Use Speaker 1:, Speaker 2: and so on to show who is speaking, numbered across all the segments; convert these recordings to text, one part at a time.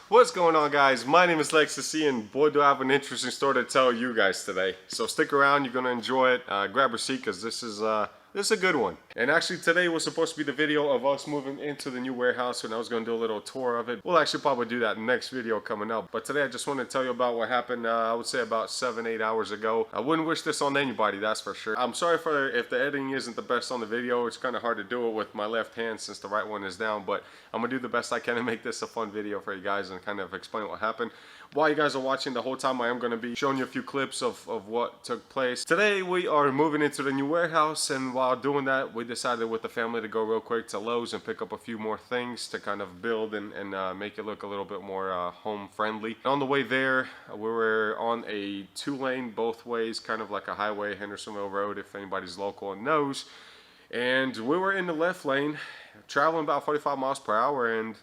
Speaker 1: What's going on, guys? My name is Lextasy, and boy do I have an interesting story to tell you guys today. So stick around, you're gonna enjoy it. Grab a seat because this is a good one. And actually today was supposed to be the video of us moving into the new warehouse, and I was gonna do a little tour of it. We'll actually probably do that next video coming up. But today I just want to tell you about what happened, I would say about 7-8 hours ago. I wouldn't wish this on anybody, that's for sure. I'm sorry for if the editing isn't the best on the video. It's kind of hard to do it with my left hand since the right one is down, but I'm gonna do the best I can to make this a fun video for you guys and kind of explain what happened. While you guys are watching the whole time, I am going to be showing you a few clips of what took place. Today we are moving into the new warehouse, and while doing that we decided with the family to go real quick to Lowe's and pick up a few more things to kind of build and make it look a little bit more home friendly. On the way there we were on a 2-lane both ways, kind of like a highway, Hendersonville Road if anybody's local and knows. And we were in the left lane traveling about 45 miles per hour, and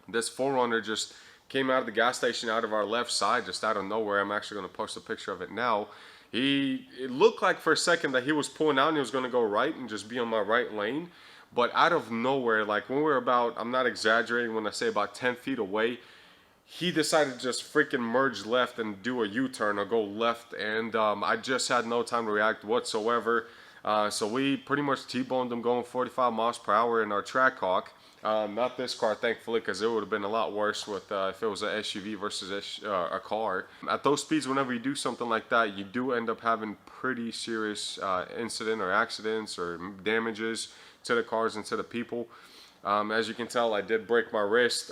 Speaker 1: this 4Runner just came out of the gas station out of our left side, just out of nowhere. I'm actually going to post a picture of it now. It looked like for a second that he was pulling out and he was going to go right and just be on my right lane. But out of nowhere, like when we were about, I'm not exaggerating when I say about 10 feet away, he decided to just freaking merge left and do a U-turn or go left. And I just had no time to react whatsoever. So we pretty much T-boned him going 45 miles per hour in our Trackhawk. Not this car, thankfully, because it would have been a lot worse with if it was an SUV versus a car. At those speeds, whenever you do something like that, you do end up having pretty serious incident or accidents or damages to the cars and to the people. As you can tell, I did break my wrist.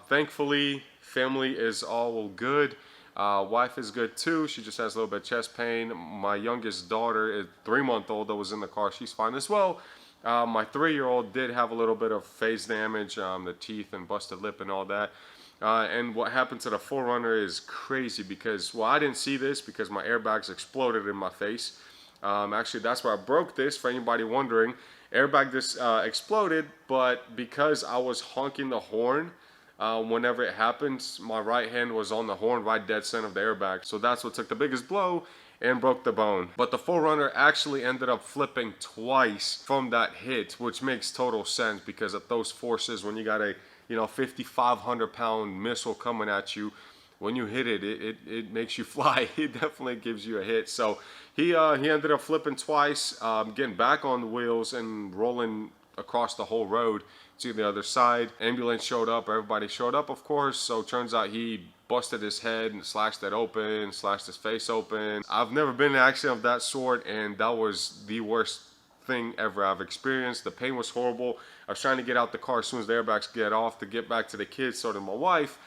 Speaker 1: Thankfully, family is all good. Wife is good too. She just has a little bit of chest pain. My youngest daughter, is 3-month-old, that was in the car. She's fine as well. My 3-year-old did have a little bit of face damage, the teeth and busted lip and all that. And what happened to the 4Runner is crazy because, well, I didn't see this because my airbags exploded in my face. Actually, that's where I broke this, for anybody wondering. Airbag just exploded, but because I was honking the horn, whenever it happened, my right hand was on the horn right dead center of the airbag. So that's what took the biggest blow and broke the bone. But the 4Runner actually ended up flipping twice from that hit, which makes total sense because at those forces, when you got a 5,500 pound missile coming at you, when you hit it, it makes you fly. It definitely gives you a hit. So he ended up flipping twice, getting back on the wheels and rolling across the whole road to the other side. Ambulance showed up, everybody showed up, of course. So turns out he busted his head and slashed it open, slashed his face open. I've never been in an accident of that sort, and that was the worst thing ever I've experienced. The pain was horrible. I was trying to get out the car as soon as the airbags get off to get back to the kids, so to my wife,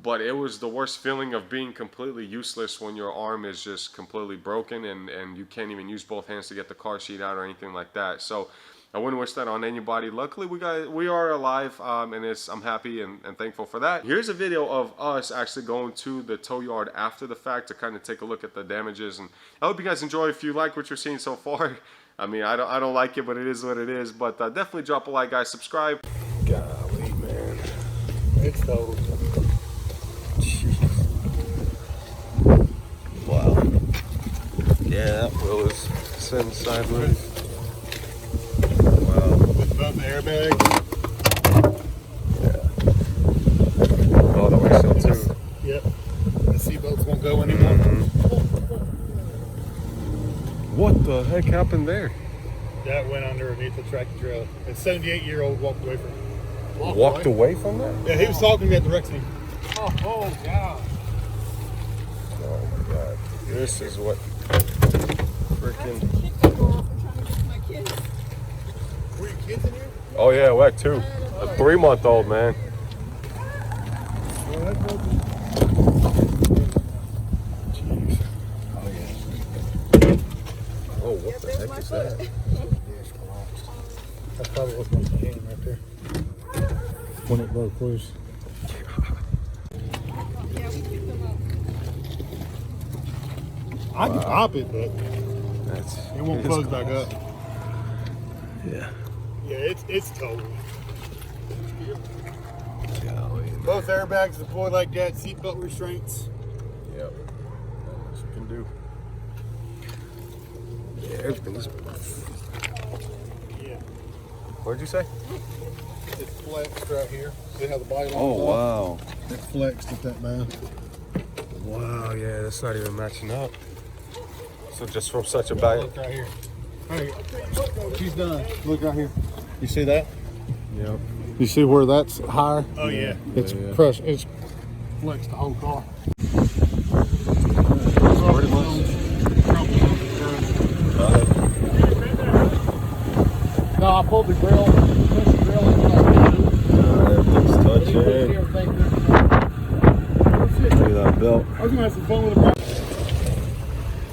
Speaker 1: but it was the worst feeling of being completely useless when your arm is just completely broken and you can't even use both hands to get the car seat out or anything like that. So I wouldn't wish that on anybody. Luckily, we are alive, and I'm happy and thankful for that. Here's a video of us actually going to the tow yard after the fact to kind of take a look at the damages. And I hope you guys enjoy. If you like what you're seeing so far, I mean, I don't like it, but it is what it is. But definitely drop a like, guys. Subscribe. Golly, man, it's total. Wow. Yeah, that wheel is sitting sideways.
Speaker 2: Above the airbag.
Speaker 1: Yeah. Oh, the windshield too.
Speaker 2: Yep. The seatbelts won't go anymore.
Speaker 1: What the heck happened there?
Speaker 2: That went underneath the tractor trailer. A 78-year-old walked away from it.
Speaker 1: Walked away from that?
Speaker 2: Yeah, he was talking to me at the wreck scene.
Speaker 3: Oh, God.
Speaker 1: Oh my God. This is what freaking.
Speaker 2: Were your kids in here?
Speaker 1: Oh yeah, wet too. A 3-month-old, man. Jeez.
Speaker 2: Oh yeah.
Speaker 1: Oh, what the heck is that?
Speaker 2: That's probably what's making the hand right there. When it broke loose.
Speaker 3: Yeah, we picked them up.
Speaker 2: I can pop it, but it won't close back up.
Speaker 1: Yeah.
Speaker 2: Yeah, it's total.
Speaker 1: Golly.
Speaker 2: Both airbags deploy like that, seatbelt restraints.
Speaker 1: Yep. That's what you can do. Yeah, everything's.
Speaker 2: Yeah.
Speaker 1: What'd you say?
Speaker 2: It's flexed right here. See how the body lines
Speaker 1: Oh,
Speaker 2: off?
Speaker 1: wow.
Speaker 2: It flexed at that bad.
Speaker 1: Wow, yeah, that's not even matching up. So just from such a bad...
Speaker 2: Look right here. Hey, she's done. Look right here. You see that?
Speaker 1: Yep.
Speaker 2: You see where that's higher?
Speaker 3: Oh yeah.
Speaker 2: It's
Speaker 1: Yeah.
Speaker 2: crushed. It's flexed the whole car. No, I pulled the grill. Pushed the grill in.
Speaker 1: Everything's touching.
Speaker 2: Everything.
Speaker 1: Look at that belt.
Speaker 2: I was gonna have some fun with it.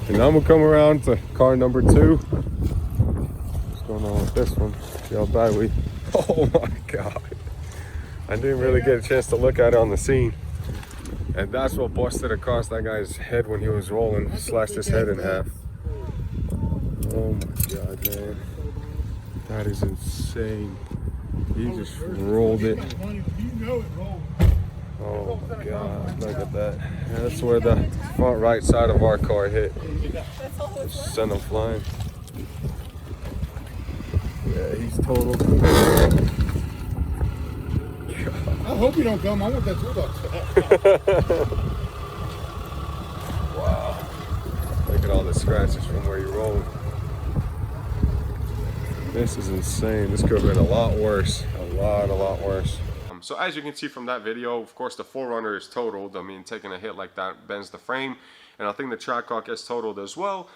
Speaker 1: And now I'm gonna come around to car number 2. What's going on with this one? See how bad we... Oh my God. I didn't really get a chance to look at it on the scene. And that's what busted across that guy's head when he was rolling. Slashed his head in half. Oh my God, man. That is insane. He just rolled it. Oh my God, look at that. That's where the front right side of our car hit. Just sent him flying. Yeah, he's totaled.
Speaker 2: I hope you don't come. I want that toolbox.
Speaker 1: Wow. Look at all the scratches from where you rolled. This is insane. This could have been a lot worse. A lot worse. So as you can see from that video, of course the 4Runner is totaled. I mean, taking a hit like that bends the frame. And I think the Trackhawk is totaled as well.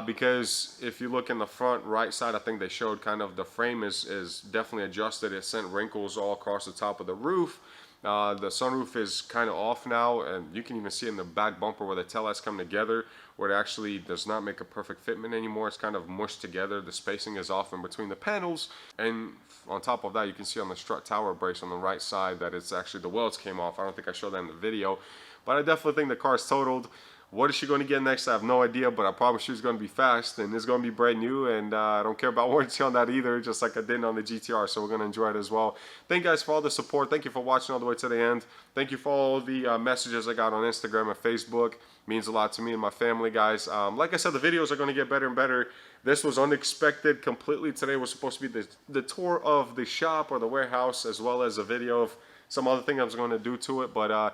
Speaker 1: Because if you look in the front right side, I think they showed kind of the frame is definitely adjusted. It sent wrinkles all across the top of the roof. The sunroof is kind of off now, and you can even see in the back bumper where the tail lights come together, where it actually does not make a perfect fitment anymore. It's kind of mushed together. The spacing is off in between the panels, and on top of that, you can see on the strut tower brace on the right side that it's actually the welds came off. I don't think I showed that in the video, but I definitely think the car is totaled. What is she going to get next? I have no idea, but I promise she's going to be fast, and it's going to be brand new, and I don't care about warranty on that either, just like I didn't on the GTR, so we're going to enjoy it as well. Thank you guys for all the support. Thank you for watching all the way to the end. Thank you for all the messages I got on Instagram and Facebook. It means a lot to me and my family, guys. Like I said, the videos are going to get better and better. This was unexpected completely. Today was supposed to be the tour of the shop or the warehouse, as well as a video of some other thing I was going to do to it, but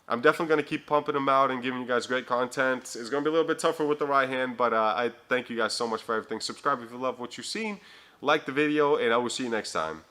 Speaker 1: I'm definitely going to keep pumping them out and giving you guys great content. It's going to be a little bit tougher with the right hand, but I thank you guys so much for everything. Subscribe if you love what you've seen. Like the video, and I will see you next time.